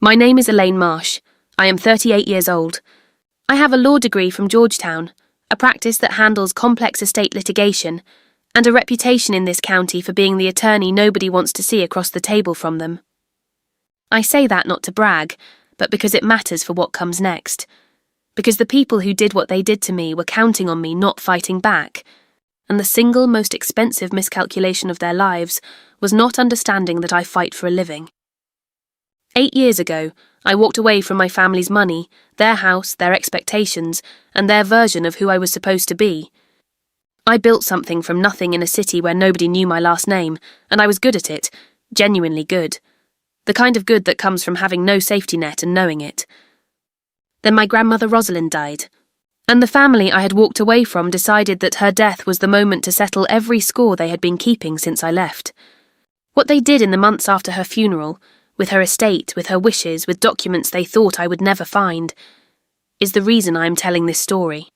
My name is Elaine Marsh. I am 38 years old. I have a law degree from Georgetown, a practice that handles complex estate litigation, and a reputation in this county for being the attorney nobody wants to see across the table from them. I say that not to brag, but because it matters for what comes next. Because the people who did what they did to me were counting on me not fighting back, and the single most expensive miscalculation of their lives was not understanding that I fight for a living. 8 years ago, I walked away from my family's money, their house, their expectations, and their version of who I was supposed to be. I built something from nothing in a city where nobody knew my last name, and I was good at it, genuinely good. The kind of good that comes from having no safety net and knowing it. Then my grandmother Rosalind died, and the family I had walked away from decided that her death was the moment to settle every score they had been keeping since I left. What they did in the months after her funeral, with her estate, with her wishes, with documents they thought I would never find, is the reason I am telling this story.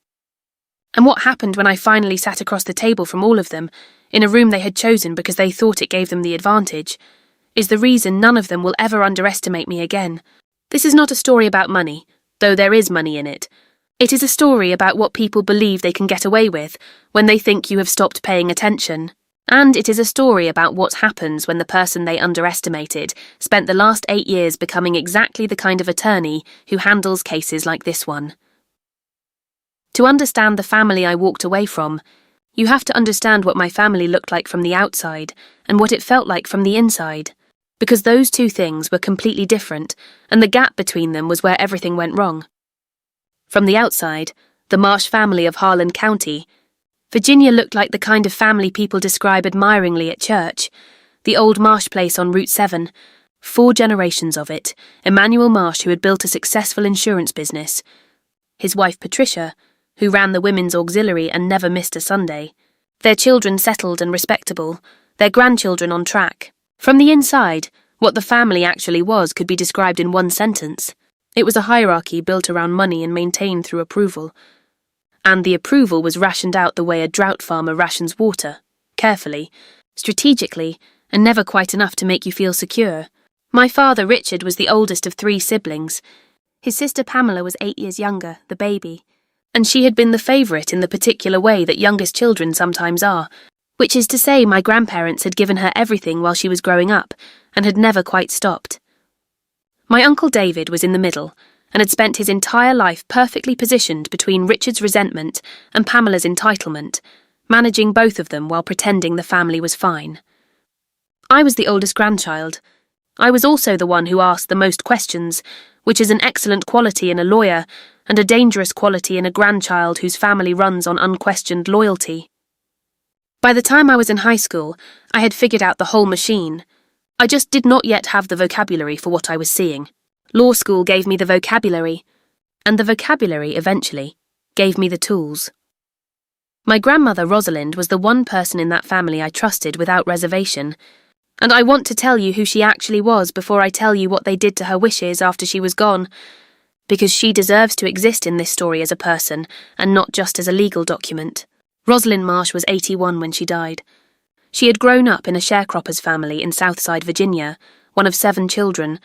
And what happened when I finally sat across the table from all of them, in a room they had chosen because they thought it gave them the advantage, is the reason none of them will ever underestimate me again. This is not a story about money, though there is money in it. It is a story about what people believe they can get away with when they think you have stopped paying attention. And it is a story about what happens when the person they underestimated spent the last 8 years becoming exactly the kind of attorney who handles cases like this one. To understand the family I walked away from, you have to understand what my family looked like from the outside and what it felt like from the inside, because those two things were completely different, and the gap between them was where everything went wrong. From the outside, the Marsh family of Harlan County, Virginia looked like the kind of family people describe admiringly at church. The old Marsh place on Route 7, 4 generations of it, Emmanuel Marsh, who had built a successful insurance business. His wife Patricia, who ran the women's auxiliary and never missed a Sunday. Their children settled and respectable, their grandchildren on track. From the inside, what the family actually was could be described in one sentence. It was a hierarchy built around money and maintained through approval. And the approval was rationed out the way a drought farmer rations water, carefully, strategically, and never quite enough to make you feel secure. My father, Richard, was the oldest of 3 siblings. His sister Pamela was 8 years younger, the baby, and she had been the favourite in the particular way that youngest children sometimes are, which is to say my grandparents had given her everything while she was growing up, and had never quite stopped. My Uncle David was in the middle, and had spent his entire life perfectly positioned between Richard's resentment and Pamela's entitlement, managing both of them while pretending the family was fine. I was the oldest grandchild. I was also the one who asked the most questions, which is an excellent quality in a lawyer and a dangerous quality in a grandchild whose family runs on unquestioned loyalty. By the time I was in high school, I had figured out the whole machine. I just did not yet have the vocabulary for what I was seeing. Law school gave me the vocabulary, and the vocabulary, eventually, gave me the tools. My grandmother Rosalind was the one person in that family I trusted without reservation, and I want to tell you who she actually was before I tell you what they did to her wishes after she was gone, because she deserves to exist in this story as a person, and not just as a legal document. Rosalind Marsh was 81 when she died. She had grown up in a sharecropper's family in Southside Virginia, one of 7 children,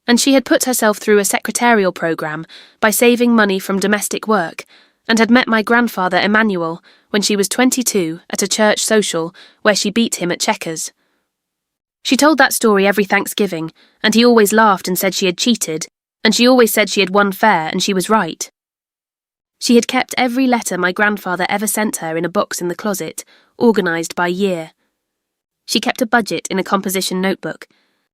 and she had put herself through a secretarial program by saving money from domestic work, and had met my grandfather Emmanuel when she was 22 at a church social where she beat him at checkers. She told that story every Thanksgiving, and he always laughed and said she had cheated, and she always said she had won fair and she was right. She had kept every letter my grandfather ever sent her in a box in the closet, organised by year. She kept a budget in a composition notebook,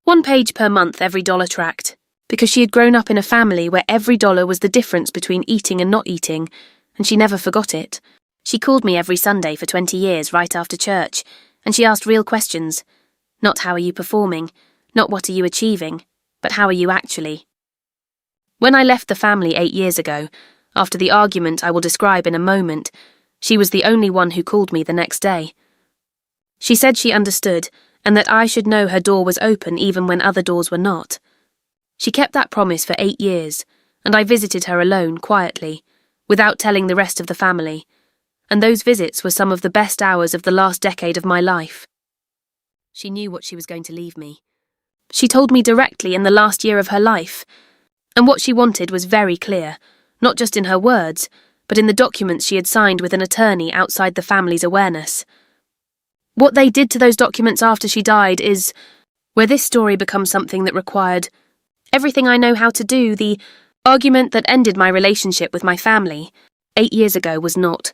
1 page per month every dollar tracked, because she had grown up in a family where every dollar was the difference between eating and not eating, and she never forgot it. She called me every Sunday for 20 years right after church, and she asked real questions. Not how are you performing, not what are you achieving, but how are you actually. When I left the family 8 years ago, after the argument I will describe in a moment, she was the only one who called me the next day. She said she understood, and that I should know her door was open even when other doors were not. She kept that promise for 8 years, and I visited her alone, quietly, without telling the rest of the family, and those visits were some of the best hours of the last decade of my life. She knew what she was going to leave me. She told me directly in the last year of her life. And what she wanted was very clear, not just in her words, but in the documents she had signed with an attorney outside the family's awareness. What they did to those documents after she died is where this story becomes something that required everything I know how to do. The argument that ended my relationship with my family 8 years ago was not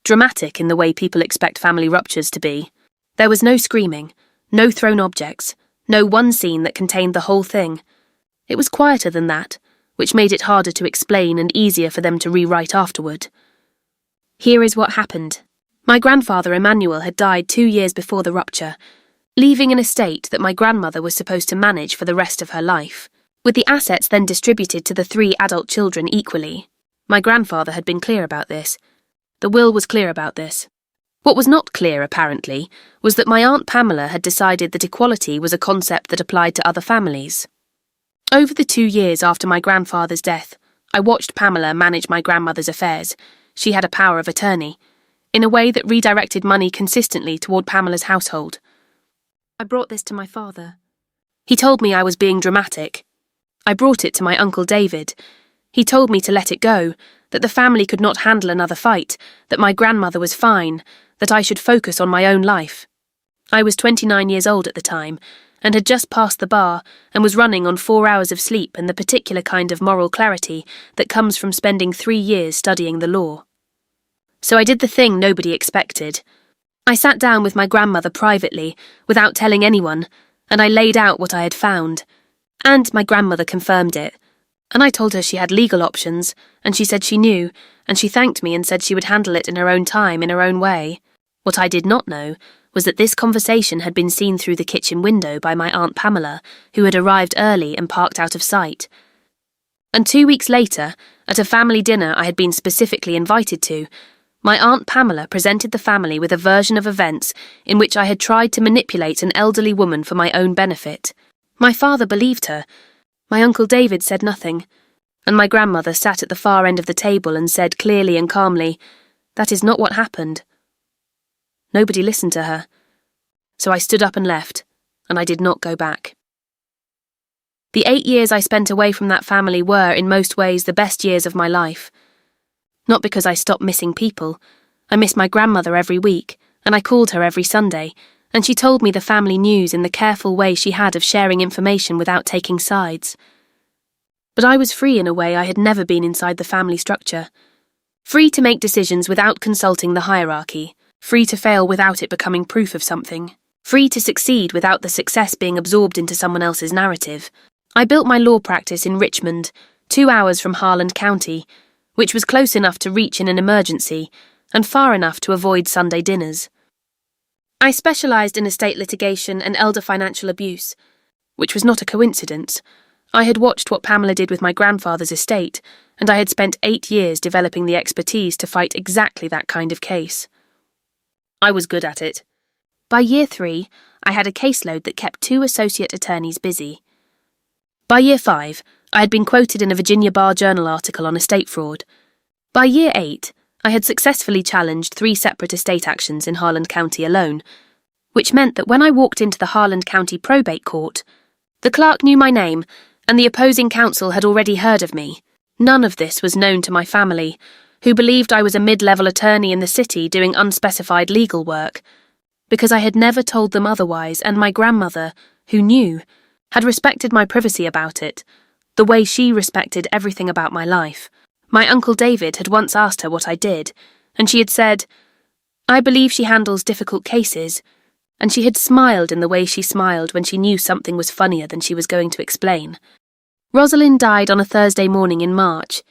dramatic in the way people expect family ruptures to be. There was no screaming, no thrown objects, no one scene that contained the whole thing. It was quieter than that, which made it harder to explain and easier for them to rewrite afterward. Here is what happened. My grandfather Emmanuel had died 2 years before the rupture, leaving an estate that my grandmother was supposed to manage for the rest of her life, with the assets then distributed to the 3 adult children equally. My grandfather had been clear about this. The will was clear about this. What was not clear, apparently, was that my Aunt Pamela had decided that equality was a concept that applied to other families. Over the 2 years after my grandfather's death, I watched Pamela manage my grandmother's affairs. She had a power of attorney, in a way that redirected money consistently toward Pamela's household. I brought this to my father. He told me I was being dramatic. I brought it to my Uncle David. He told me to let it go, that the family could not handle another fight, that my grandmother was fine, that I should focus on my own life. I was 29 years old at the time, and had just passed the bar and was running on 4 hours of sleep and the particular kind of moral clarity that comes from spending 3 years studying the law. So I did the thing nobody expected. I sat down with my grandmother privately, without telling anyone, and I laid out what I had found. And my grandmother confirmed it. And I told her she had legal options, and she said she knew, and she thanked me and said she would handle it in her own time, in her own way. What I did not know was that this conversation had been seen through the kitchen window by my Aunt Pamela, who had arrived early and parked out of sight. And 2 weeks later, at a family dinner I had been specifically invited to, my Aunt Pamela presented the family with a version of events in which I had tried to manipulate an elderly woman for my own benefit. My father believed her. My Uncle David said nothing, and my grandmother sat at the far end of the table and said clearly and calmly, "That is not what happened." Nobody listened to her, so I stood up and left, and I did not go back. The 8 years I spent away from that family were, in most ways, the best years of my life. Not because I stopped missing people. I missed my grandmother every week, and I called her every Sunday, and she told me the family news in the careful way she had of sharing information without taking sides. But I was free in a way I had never been inside the family structure. Free to make decisions without consulting the hierarchy, free to fail without it becoming proof of something, free to succeed without the success being absorbed into someone else's narrative. I built my law practice in Richmond, 2 hours from Harland County, which was close enough to reach in an emergency and far enough to avoid Sunday dinners. I specialised in estate litigation and elder financial abuse, which was not a coincidence. I had watched what Pamela did with my grandfather's estate, and I had spent 8 years developing the expertise to fight exactly that kind of case. I was good at it. By year 3, I had a caseload that kept 2 associate attorneys busy. By year 5, I had been quoted in a Virginia Bar Journal article on estate fraud. By year 8, I had successfully challenged 3 separate estate actions in Harland County alone, which meant that when I walked into the Harland County probate court, the clerk knew my name, and the opposing counsel had already heard of me. None of this was known to my family, who believed I was a mid-level attorney in the city doing unspecified legal work, because I had never told them otherwise, and my grandmother, who knew, had respected my privacy about it, the way she respected everything about my life. My Uncle David had once asked her what I did, and she had said, "I believe she handles difficult cases," and she had smiled in the way she smiled when she knew something was funnier than she was going to explain. Rosalind died on a Thursday morning in March.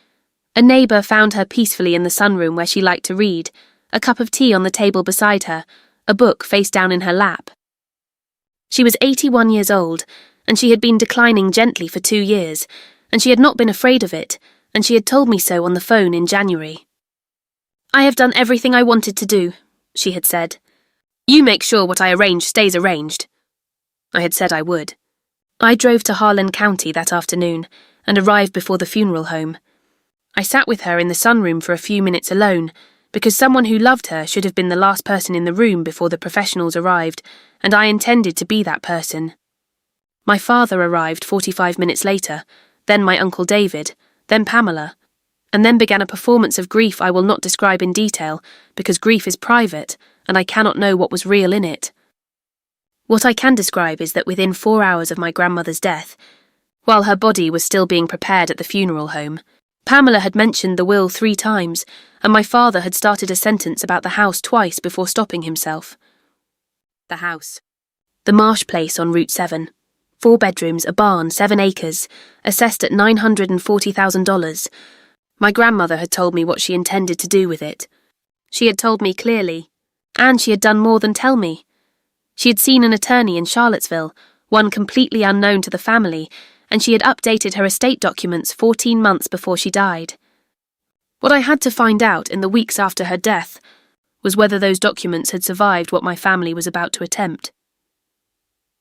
A neighbour found her peacefully in the sunroom where she liked to read, a cup of tea on the table beside her, a book face down in her lap. She was 81 years old, and she had been declining gently for 2 years, and she had not been afraid of it, and she had told me so on the phone in January. "I have done everything I wanted to do," she had said. "You make sure what I arrange stays arranged." I had said I would. I drove to Harland County that afternoon and arrived before the funeral home. I sat with her in the sunroom for a few minutes alone, because someone who loved her should have been the last person in the room before the professionals arrived, and I intended to be that person. My father arrived 45 minutes later, then my Uncle David, then Pamela, and then began a performance of grief I will not describe in detail, because grief is private, and I cannot know what was real in it. What I can describe is that within 4 hours of my grandmother's death, while her body was still being prepared at the funeral home, Pamela had mentioned the will 3 times, and my father had started a sentence about the house twice before stopping himself. The house. The Marsh place on Route 7. 4 bedrooms, a barn, 7 acres, assessed at $940,000. My grandmother had told me what she intended to do with it. She had told me clearly, and she had done more than tell me. She had seen an attorney in Charlottesville, one completely unknown to the family, and she had updated her estate documents 14 months before she died. What I had to find out in the weeks after her death was whether those documents had survived what my family was about to attempt.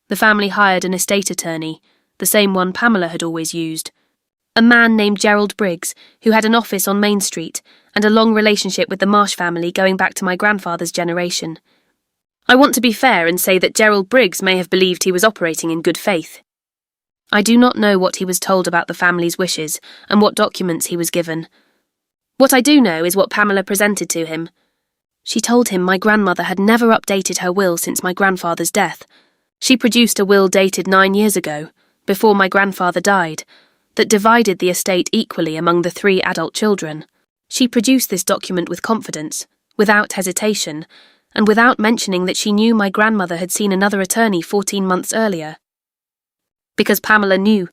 The family hired an estate attorney, the same one Pamela had always used, a man named Gerald Briggs, who had an office on Main Street and a long relationship with the Marsh family going back to my grandfather's generation. I want to be fair and say that Gerald Briggs may have believed he was operating in good faith. I do not know what he was told about the family's wishes and what documents he was given. What I do know is what Pamela presented to him. She told him my grandmother had never updated her will since my grandfather's death. She produced a will dated 9 years ago, before my grandfather died, that divided the estate equally among the 3 adult children. She produced this document with confidence, without hesitation, and without mentioning that she knew my grandmother had seen another attorney 14 months earlier. Because Pamela knew.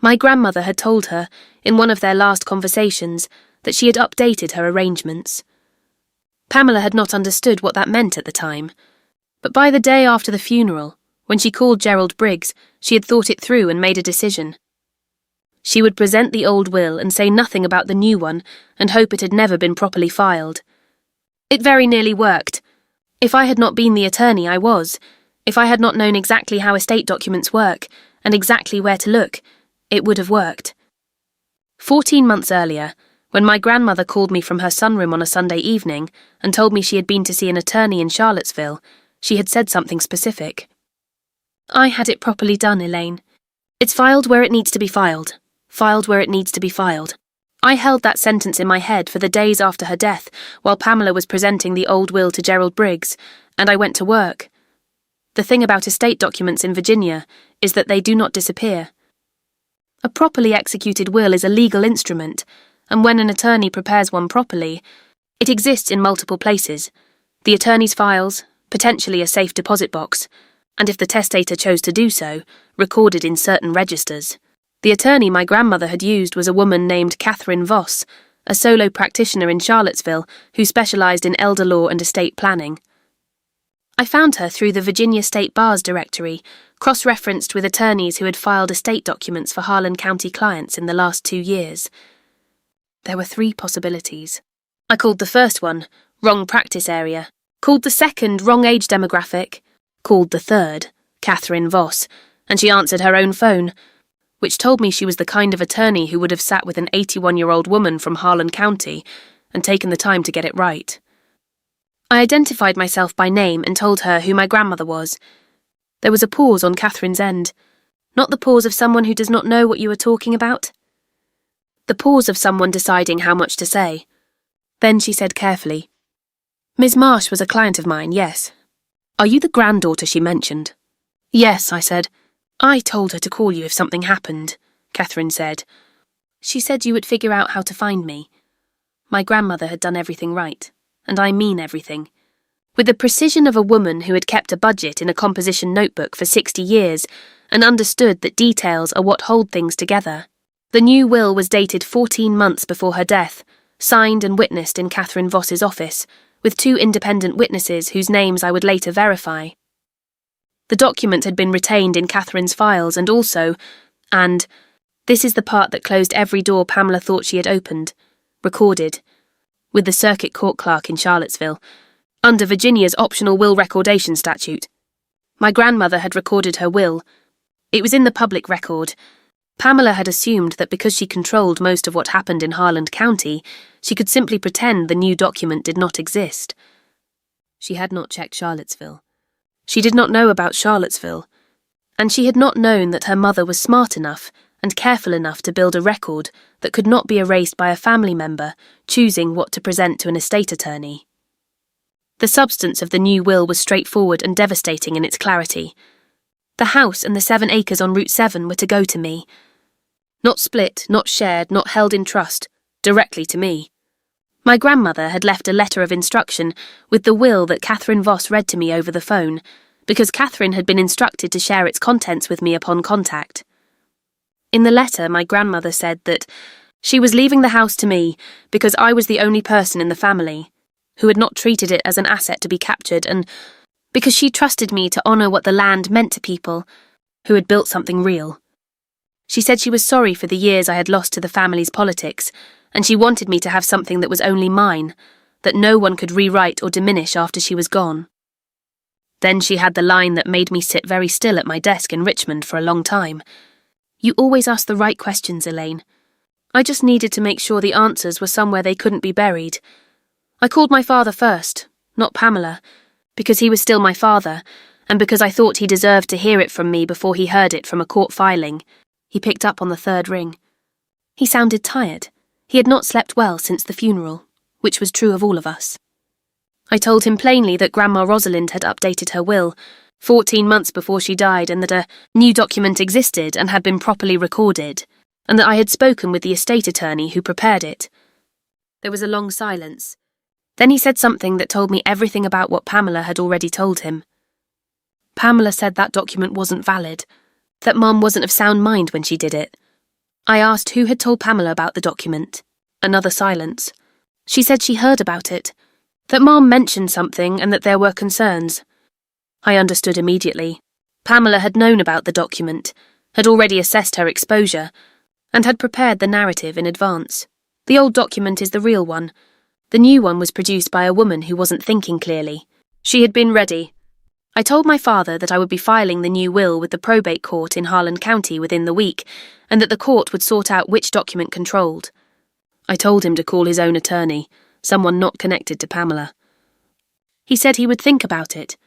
My grandmother had told her, in one of their last conversations, that she had updated her arrangements. Pamela had not understood what that meant at the time, but by the day after the funeral, when she called Gerald Briggs, she had thought it through and made a decision. She would present the old will and say nothing about the new one and hope it had never been properly filed. It very nearly worked. If I had not been the attorney I was, if I had not known exactly how estate documents work and exactly where to look, it would have worked. 14 months earlier, when my grandmother called me from her sunroom on a Sunday evening and told me she had been to see an attorney in Charlottesville, she had said something specific. I had it properly done, Elaine. It's filed where it needs to be filed. Filed where it needs to be filed. I held that sentence in my head for the days after her death while Pamela was presenting the old will to Gerald Briggs, and I went to work. The thing about estate documents in Virginia is that they do not disappear. A properly executed will is a legal instrument, and when an attorney prepares one properly, it exists in multiple places. The attorney's files, potentially a safe deposit box, and if the testator chose to do so, recorded in certain registers. The attorney my grandmother had used was a woman named Catherine Voss, a solo practitioner in Charlottesville who specialised in elder law and estate planning. I found her through the Virginia State Bar's directory, cross-referenced with attorneys who had filed estate documents for Harlan County clients in the last 2 years. There were 3 possibilities. I called the first one, wrong practice area, called the second, wrong age demographic, called the third, Catherine Voss, and she answered her own phone, which told me she was the kind of attorney who would have sat with an 81-year-old woman from Harlan County and taken the time to get it right. I identified myself by name and told her who my grandmother was. There was a pause on Catherine's end, not the pause of someone who does not know what you are talking about. The pause of someone deciding how much to say. Then she said carefully, "Ms. Marsh was a client of mine, yes. Are you the granddaughter she mentioned?" "Yes," I said. "I told her to call you if something happened," Catherine said. "She said you would figure out how to find me." My grandmother had done everything right, and I mean everything. With the precision of a woman who had kept a budget in a composition notebook for 60 years and understood that details are what hold things together. The new will was dated 14 months before her death, signed and witnessed in Catherine Voss's office, with 2 independent witnesses whose names I would later verify. The document had been retained in Catherine's files and this is the part that closed every door Pamela thought she had opened, recorded, with the circuit court clerk in Charlottesville, under Virginia's optional will recordation statute. My grandmother had recorded her will. It was in the public record. Pamela had assumed that because she controlled most of what happened in Harlan County, she could simply pretend the new document did not exist. She had not checked Charlottesville. She did not know about Charlottesville. and she had not known that her mother was smart enough and careful enough to build a record that could not be erased by a family member choosing what to present to an estate attorney. The substance of the new will was straightforward and devastating in its clarity. The house and the 7 acres on Route 7 were to go to me. Not split, not shared, not held in trust, directly to me. My grandmother had left a letter of instruction with the will that Catherine Voss read to me over the phone, because Catherine had been instructed to share its contents with me upon contact. In the letter, my grandmother said that she was leaving the house to me because I was the only person in the family who had not treated it as an asset to be captured, and because she trusted me to honour what the land meant to people who had built something real. She said she was sorry for the years I had lost to the family's politics, and she wanted me to have something that was only mine, that no one could rewrite or diminish after she was gone. Then she had the line that made me sit very still at my desk in Richmond for a long time. You always ask the right questions, Elaine. I just needed to make sure the answers were somewhere they couldn't be buried. I called my father first, not Pamela, because he was still my father, and because I thought he deserved to hear it from me before he heard it from a court filing. He picked up on the 3rd ring. He sounded tired. He had not slept well since the funeral, which was true of all of us. I told him plainly that Grandma Rosalind had updated her will 14 months before she died, and that a new document existed and had been properly recorded, and that I had spoken with the estate attorney who prepared it. There was a long silence. Then he said something that told me everything about what Pamela had already told him. Pamela said that document wasn't valid, that Mum wasn't of sound mind when she did it. I asked who had told Pamela about the document. Another silence. She said she heard about it, that Mum mentioned something and that there were concerns. I understood immediately. Pamela had known about the document, had already assessed her exposure, and had prepared the narrative in advance. The old document is the real one. The new one was produced by a woman who wasn't thinking clearly. She had been ready. I told my father that I would be filing the new will with the probate court in Harlan County within the week, and that the court would sort out which document controlled. I told him to call his own attorney, someone not connected to Pamela. He said he would think about it.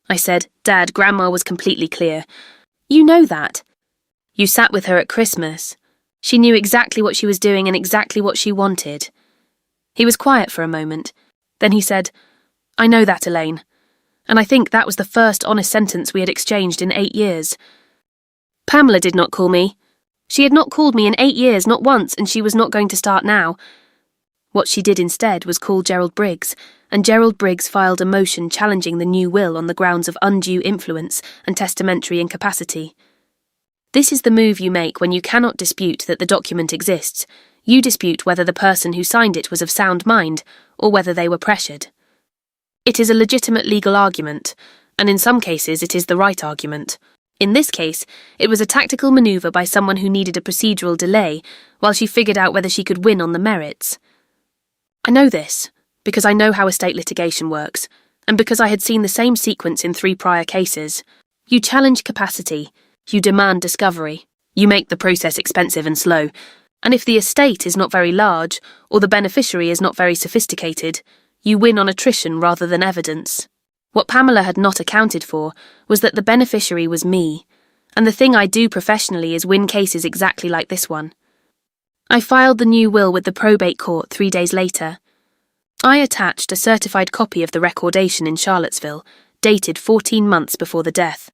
I said, Dad, Grandma was completely clear. You know that. You sat with her at Christmas. She knew exactly what she was doing and exactly what she wanted. He was quiet for a moment. Then he said, I know that, Elaine. And I think that was the first honest sentence we had exchanged in 8 years. Pamela did not call me. She had not called me in 8 years, not once, and she was not going to start now. What she did instead was call Gerald Briggs, and Gerald Briggs filed a motion challenging the new will on the grounds of undue influence and testamentary incapacity. This is the move you make when you cannot dispute that the document exists. You dispute whether the person who signed it was of sound mind, or whether they were pressured. It is a legitimate legal argument, and in some cases it is the right argument. In this case, it was a tactical manoeuvre by someone who needed a procedural delay while she figured out whether she could win on the merits. I know this, because I know how estate litigation works, and because I had seen the same sequence in 3 prior cases. You challenge capacity, you demand discovery, you make the process expensive and slow, and if the estate is not very large, or the beneficiary is not very sophisticated, you win on attrition rather than evidence. What Pamela had not accounted for was that the beneficiary was me, and the thing I do professionally is win cases exactly like this one. I filed the new will with the probate court 3 days later. I attached a certified copy of the recordation in Charlottesville, dated 14 months before the death.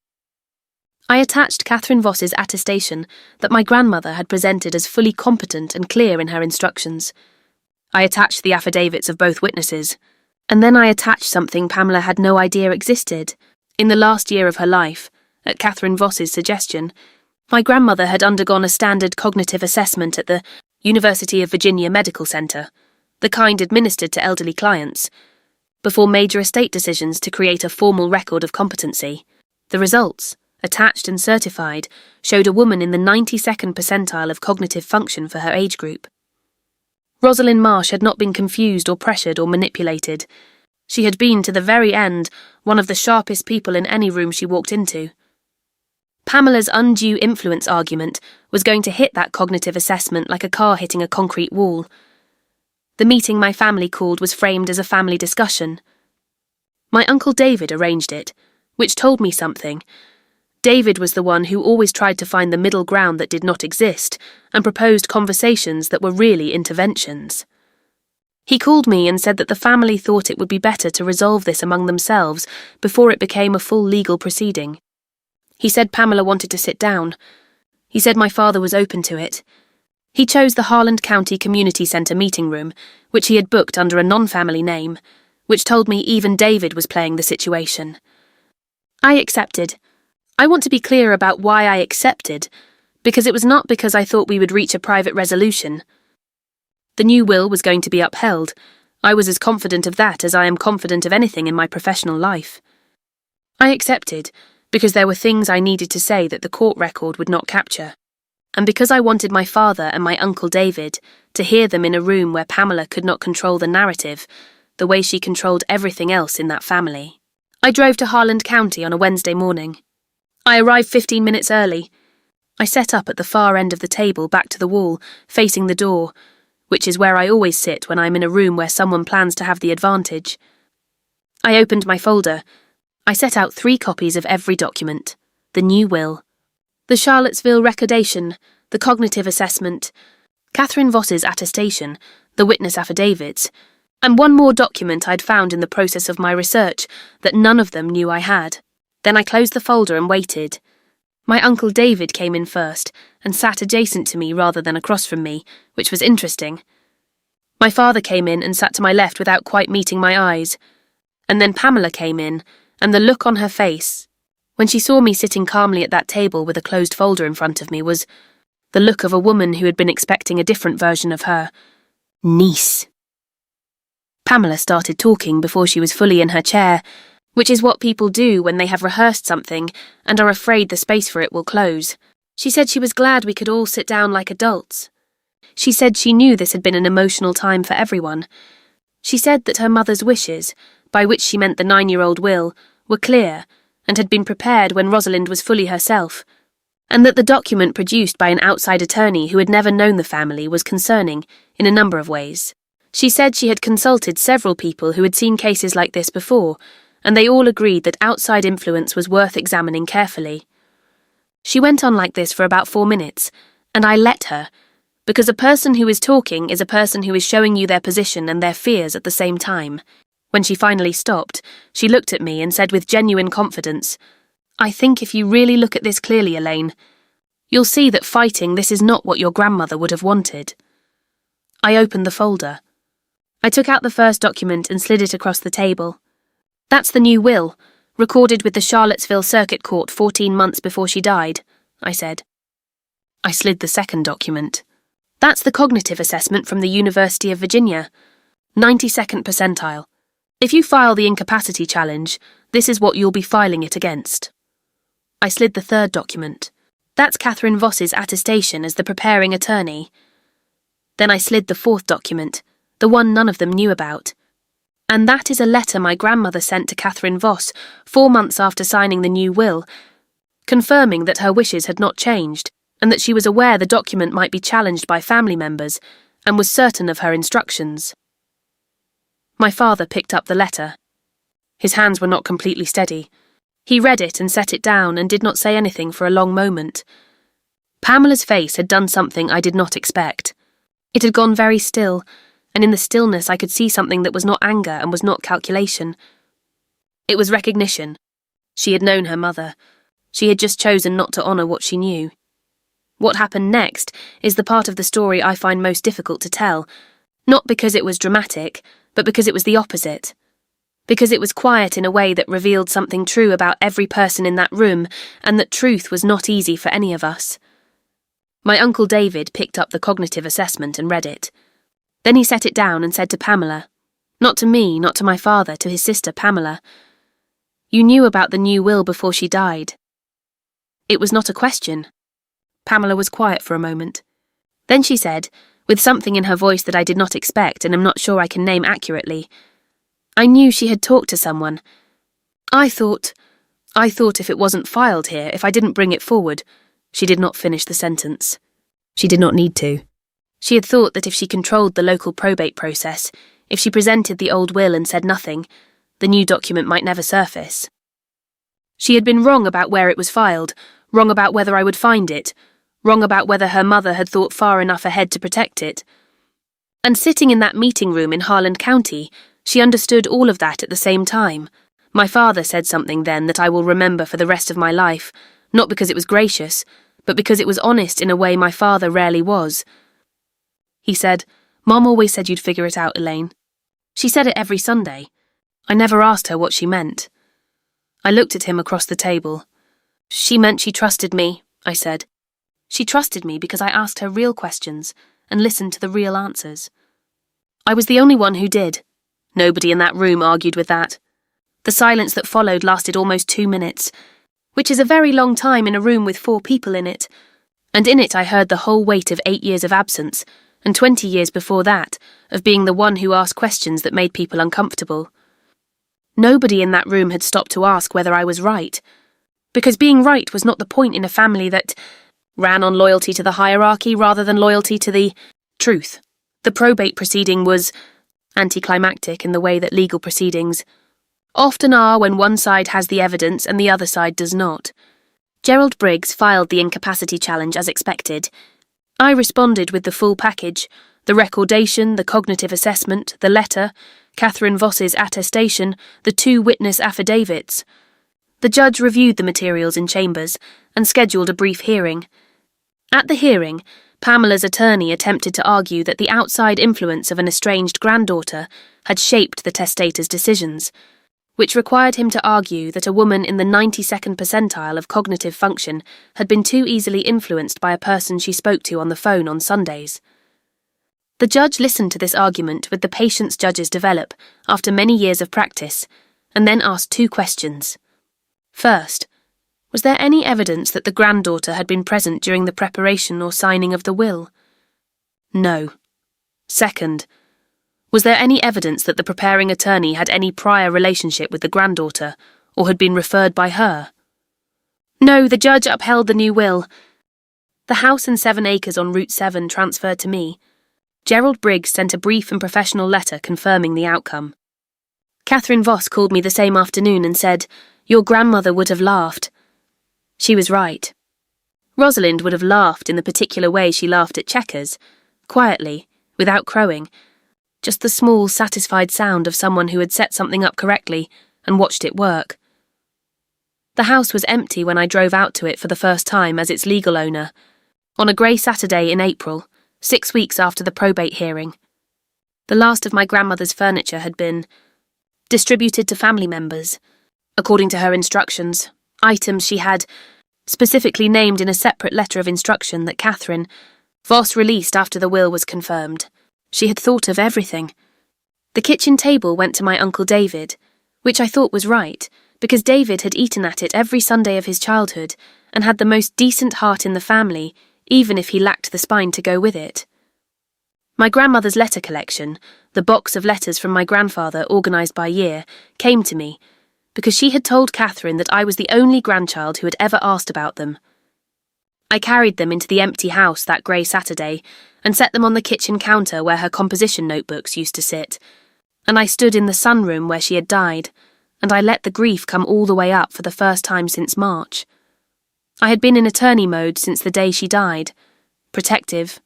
I attached Catherine Voss's attestation that my grandmother had presented as fully competent and clear in her instructions. I attached the affidavits of both witnesses, and then I attached something Pamela had no idea existed. In the last year of her life, at Catherine Voss's suggestion, my grandmother had undergone a standard cognitive assessment at the University of Virginia Medical Center, the kind administered to elderly clients, before major estate decisions to create a formal record of competency. The results, attached and certified, showed a woman in the 92nd percentile of cognitive function for her age group. Rosalind Marsh had not been confused or pressured or manipulated. She had been, to the very end, one of the sharpest people in any room she walked into. Pamela's undue influence argument was going to hit that cognitive assessment like a car hitting a concrete wall. The meeting my family called was framed as a family discussion. My Uncle David arranged it, which told me something. David was the one who always tried to find the middle ground that did not exist and proposed conversations that were really interventions. He called me and said that the family thought it would be better to resolve this among themselves before it became a full legal proceeding. He said Pamela wanted to sit down. He said my father was open to it. He chose the Harland County Community Centre meeting room, which he had booked under a non-family name, which told me even David was playing the situation. I accepted. I want to be clear about why I accepted, because it was not because I thought we would reach a private resolution. The new will was going to be upheld. I was as confident of that as I am confident of anything in my professional life. I accepted because there were things I needed to say that the court record would not capture, and because I wanted my father and my Uncle David to hear them in a room where Pamela could not control the narrative the way she controlled everything else in that family. I drove to Harland County on a Wednesday morning. I arrived 15 minutes early. I set up at the far end of the table back to the wall, facing the door, which is where I always sit when I'm in a room where someone plans to have the advantage. I opened my folder. I set out 3 copies of every document: the new will, the Charlottesville recordation, the cognitive assessment, Catherine Voss's attestation, the witness affidavits, and one more document I'd found in the process of my research that none of them knew I had. Then I closed the folder and waited. My Uncle David came in first and sat adjacent to me rather than across from me, which was interesting. My father came in and sat to my left without quite meeting my eyes. And then Pamela came in, and the look on her face, when she saw me sitting calmly at that table with a closed folder in front of me, was the look of a woman who had been expecting a different version of her niece. Pamela started talking before she was fully in her chair, which is what people do when they have rehearsed something and are afraid the space for it will close. She said she was glad we could all sit down like adults. She said she knew this had been an emotional time for everyone. She said that her mother's wishes, by which she meant the 9-year-old will, were clear and had been prepared when Rosalind was fully herself, and that the document produced by an outside attorney who had never known the family was concerning in a number of ways. She said she had consulted several people who had seen cases like this before, and they all agreed that outside influence was worth examining carefully. She went on like this for about 4 minutes, and I let her, because a person who is talking is a person who is showing you their position and their fears at the same time. When she finally stopped, she looked at me and said with genuine confidence, "I think if you really look at this clearly, Elaine, you'll see that fighting this is not what your grandmother would have wanted." I opened the folder. I took out the first document and slid it across the table. "That's the new will, recorded with the Charlottesville Circuit Court 14 months before she died," I said. I slid the second document. "That's the cognitive assessment from the University of Virginia, 92nd percentile. If you file the incapacity challenge, this is what you'll be filing it against." I slid the third document. "That's Catherine Voss's attestation as the preparing attorney." Then I slid the fourth document, the one none of them knew about. "And that is a letter my grandmother sent to Catherine Voss 4 months after signing the new will, confirming that her wishes had not changed, and that she was aware the document might be challenged by family members, and was certain of her instructions." My father picked up the letter. His hands were not completely steady. He read it and set it down and did not say anything for a long moment. Pamela's face had done something I did not expect. It had gone very still, and in the stillness I could see something that was not anger and was not calculation. It was recognition. She had known her mother. She had just chosen not to honour what she knew. What happened next is the part of the story I find most difficult to tell, not because it was dramatic, but because it was the opposite. Because it was quiet in a way that revealed something true about every person in that room, and that truth was not easy for any of us. My Uncle David picked up the cognitive assessment and read it. Then he set it down and said to Pamela, not to me, not to my father, to his sister Pamela, "You knew about the new will before she died." It was not a question. Pamela was quiet for a moment. Then she said, with something in her voice that I did not expect and am not sure I can name accurately, "I knew she had talked to someone. I thought if it wasn't filed here, if I didn't bring it forward." She did not finish the sentence. She did not need to. She had thought that if she controlled the local probate process, if she presented the old will and said nothing, the new document might never surface. She had been wrong about where it was filed, wrong about whether I would find it, wrong about whether her mother had thought far enough ahead to protect it. And sitting in that meeting room in Harland County, she understood all of that at the same time. My father said something then that I will remember for the rest of my life, not because it was gracious, but because it was honest in a way my father rarely was. He said, "Mom always said you'd figure it out, Elaine." She said it every Sunday. I never asked her what she meant. I looked at him across the table. "She meant she trusted me," I said. "She trusted me because I asked her real questions and listened to the real answers." I was the only one who did. Nobody in that room argued with that. The silence that followed lasted almost 2 minutes, which is a very long time in a room with 4 people in it, and in it I heard the whole weight of 8 years of absence, and 20 years before that, of being the one who asked questions that made people uncomfortable. Nobody in that room had stopped to ask whether I was right, because being right was not the point in a family that ran on loyalty to the hierarchy rather than loyalty to the truth. The probate proceeding was anticlimactic in the way that legal proceedings often are when one side has the evidence and the other side does not. Gerald Briggs filed the incapacity challenge as expected. I responded with the full package: the recordation, the cognitive assessment, the letter, Catherine Voss's attestation, the 2 witness affidavits. The judge reviewed the materials in chambers and scheduled a brief hearing. At the hearing, Pamela's attorney attempted to argue that the outside influence of an estranged granddaughter had shaped the testator's decisions, which required him to argue that a woman in the 92nd percentile of cognitive function had been too easily influenced by a person she spoke to on the phone on Sundays. The judge listened to this argument with the patience judges develop after many years of practice, and then asked 2 questions. First, was there any evidence that the granddaughter had been present during the preparation or signing of the will? No. Second, was there any evidence that the preparing attorney had any prior relationship with the granddaughter, or had been referred by her? No, the judge upheld the new will. The house and 7 acres on Route 7 transferred to me. Gerald Briggs sent a brief and professional letter confirming the outcome. Catherine Voss called me the same afternoon and said, "Your grandmother would have laughed." She was right. Rosalind would have laughed in the particular way she laughed at checkers, quietly, without crowing, just the small, satisfied sound of someone who had set something up correctly and watched it work. The house was empty when I drove out to it for the first time as its legal owner, on a grey Saturday in April, 6 weeks after the probate hearing. The last of my grandmother's furniture had been distributed to family members, according to her instructions, items she had specifically named in a separate letter of instruction that Catherine Voss released after the will was confirmed. She had thought of everything. The kitchen table went to my Uncle David, which I thought was right, because David had eaten at it every Sunday of his childhood and had the most decent heart in the family, even if he lacked the spine to go with it. My grandmother's letter collection, the box of letters from my grandfather organised by year, came to me, because she had told Catherine that I was the only grandchild who had ever asked about them. I carried them into the empty house that grey Saturday and set them on the kitchen counter where her composition notebooks used to sit, and I stood in the sunroom where she had died, and I let the grief come all the way up for the first time since March. I had been in attorney mode since the day she died, protective,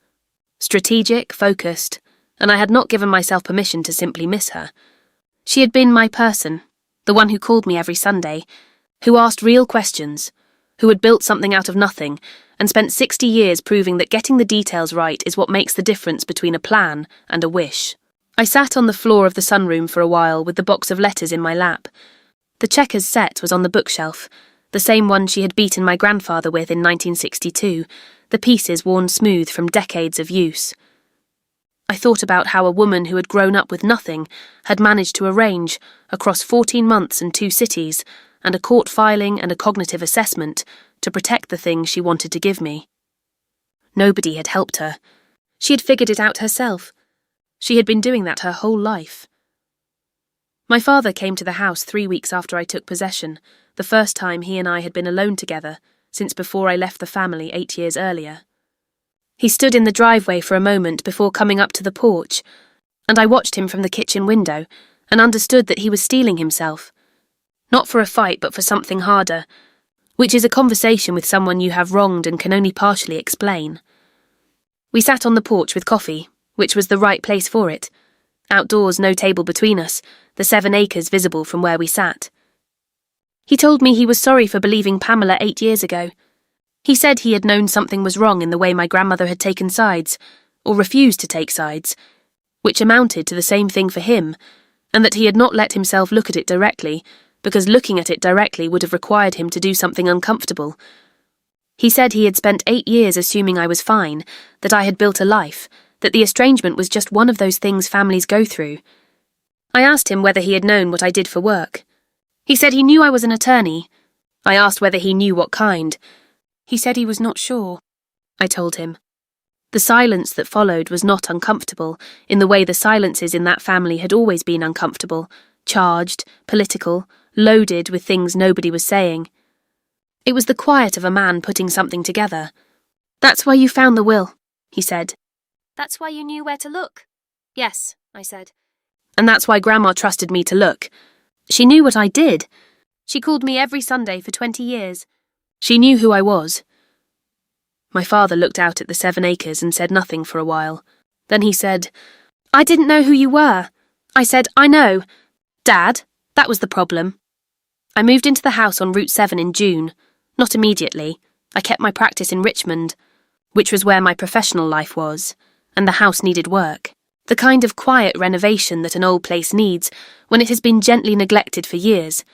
strategic, focused, and I had not given myself permission to simply miss her. She had been my person, the one who called me every Sunday, who asked real questions, who had built something out of nothing and spent 60 years proving that getting the details right is what makes the difference between a plan and a wish. I sat on the floor of the sunroom for a while with the box of letters in my lap. The checkers set was on the bookshelf, the same one she had beaten my grandfather with in 1962, the pieces worn smooth from decades of use. I thought about how a woman who had grown up with nothing had managed to arrange, across 14 months and 2 cities, and a court filing and a cognitive assessment, to protect the things she wanted to give me. Nobody had helped her. She had figured it out herself. She had been doing that her whole life. My father came to the house 3 weeks after I took possession, the first time he and I had been alone together since before I left the family 8 years earlier. He stood in the driveway for a moment before coming up to the porch, and I watched him from the kitchen window and understood that he was steeling himself. Not for a fight, but for something harder, which is a conversation with someone you have wronged and can only partially explain. We sat on the porch with coffee, which was the right place for it. Outdoors, no table between us, the 7 acres visible from where we sat. He told me he was sorry for believing Pamela 8 years ago. He said he had known something was wrong in the way my grandmother had taken sides, or refused to take sides, which amounted to the same thing for him, and that he had not let himself look at it directly, because looking at it directly would have required him to do something uncomfortable. He said he had spent 8 years assuming I was fine, that I had built a life, that the estrangement was just one of those things families go through. I asked him whether he had known what I did for work. He said he knew I was an attorney. I asked whether he knew what kind. He said he was not sure. I told him. The silence that followed was not uncomfortable, in the way the silences in that family had always been uncomfortable, charged, political, loaded with things nobody was saying. It was the quiet of a man putting something together. "That's why you found the will," he said. "That's why you knew where to look?" "Yes," I said. "And that's why Grandma trusted me to look. She knew what I did. She called me every Sunday for 20 years. She knew who I was." My father looked out at the 7 acres and said nothing for a while. Then he said, "I didn't know who you were." I said, "I know. Dad, that was the problem." I moved into the house on Route 7 in June. Not immediately. I kept my practice in Richmond, which was where my professional life was, and the house needed work. The kind of quiet renovation that an old place needs when it has been gently neglected for years,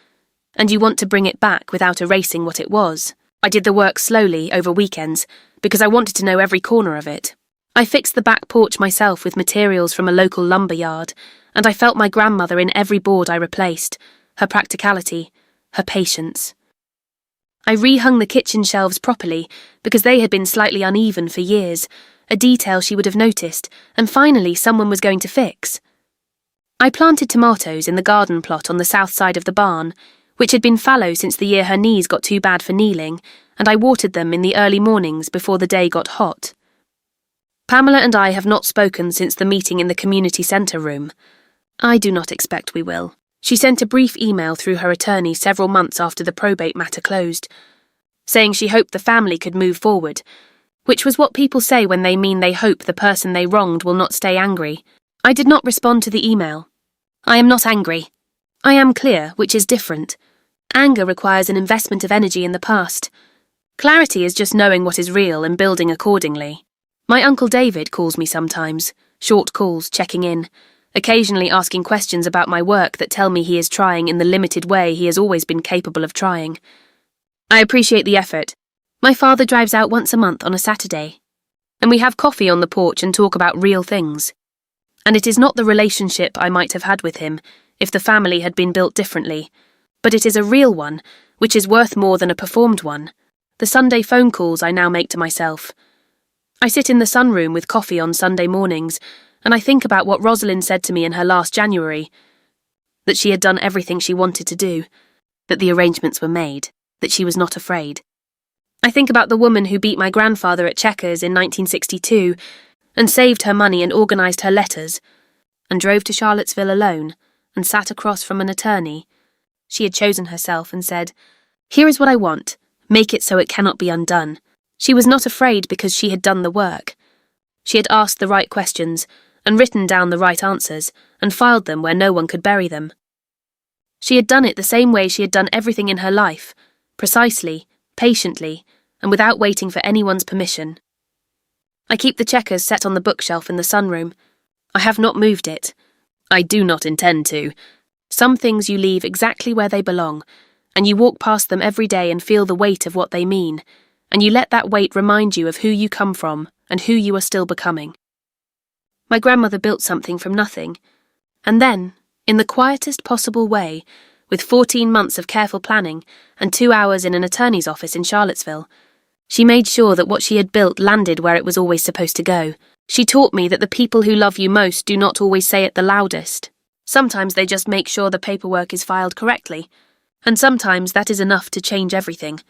and you want to bring it back without erasing what it was. I did the work slowly over weekends because I wanted to know every corner of it. I fixed the back porch myself with materials from a local lumber yard, and I felt my grandmother in every board I replaced, her practicality, her patience. I rehung the kitchen shelves properly because they had been slightly uneven for years, a detail she would have noticed, and finally someone was going to fix. I planted tomatoes in the garden plot on the south side of the barn, which had been fallow since the year her knees got too bad for kneeling, and I watered them in the early mornings before the day got hot. Pamela and I have not spoken since the meeting in the community centre room. I do not expect we will. She sent a brief email through her attorney several months after the probate matter closed, saying she hoped the family could move forward, which was what people say when they mean they hope the person they wronged will not stay angry. I did not respond to the email. I am not angry. I am clear, which is different. Anger requires an investment of energy in the past. Clarity is just knowing what is real and building accordingly. My Uncle David calls me sometimes, short calls checking in, occasionally asking questions about my work that tell me he is trying in the limited way he has always been capable of trying. I appreciate the effort. My father drives out once a month on a Saturday, and we have coffee on the porch and talk about real things. And it is not the relationship I might have had with him if the family had been built differently, but it is a real one, which is worth more than a performed one. The Sunday phone calls I now make to myself. I sit in the sunroom with coffee on Sunday mornings, and I think about what Rosalind said to me in her last January, that she had done everything she wanted to do, that the arrangements were made, that she was not afraid. I think about the woman who beat my grandfather at checkers in 1962 and saved her money and organised her letters, and drove to Charlottesville alone and sat across from an attorney. She had chosen herself and said, "Here is what I want, make it so it cannot be undone." She was not afraid because she had done the work. She had asked the right questions and written down the right answers and filed them where no one could bury them. She had done it the same way she had done everything in her life, precisely, patiently, and without waiting for anyone's permission. I keep the checkers set on the bookshelf in the sunroom. I have not moved it. I do not intend to. Some things you leave exactly where they belong, and you walk past them every day and feel the weight of what they mean, and you let that weight remind you of who you come from and who you are still becoming. My grandmother built something from nothing, and then, in the quietest possible way, with 14 months of careful planning and 2 hours in an attorney's office in Charlottesville, she made sure that what she had built landed where it was always supposed to go. She taught me that the people who love you most do not always say it the loudest. Sometimes they just make sure the paperwork is filed correctly, and sometimes that is enough to change everything.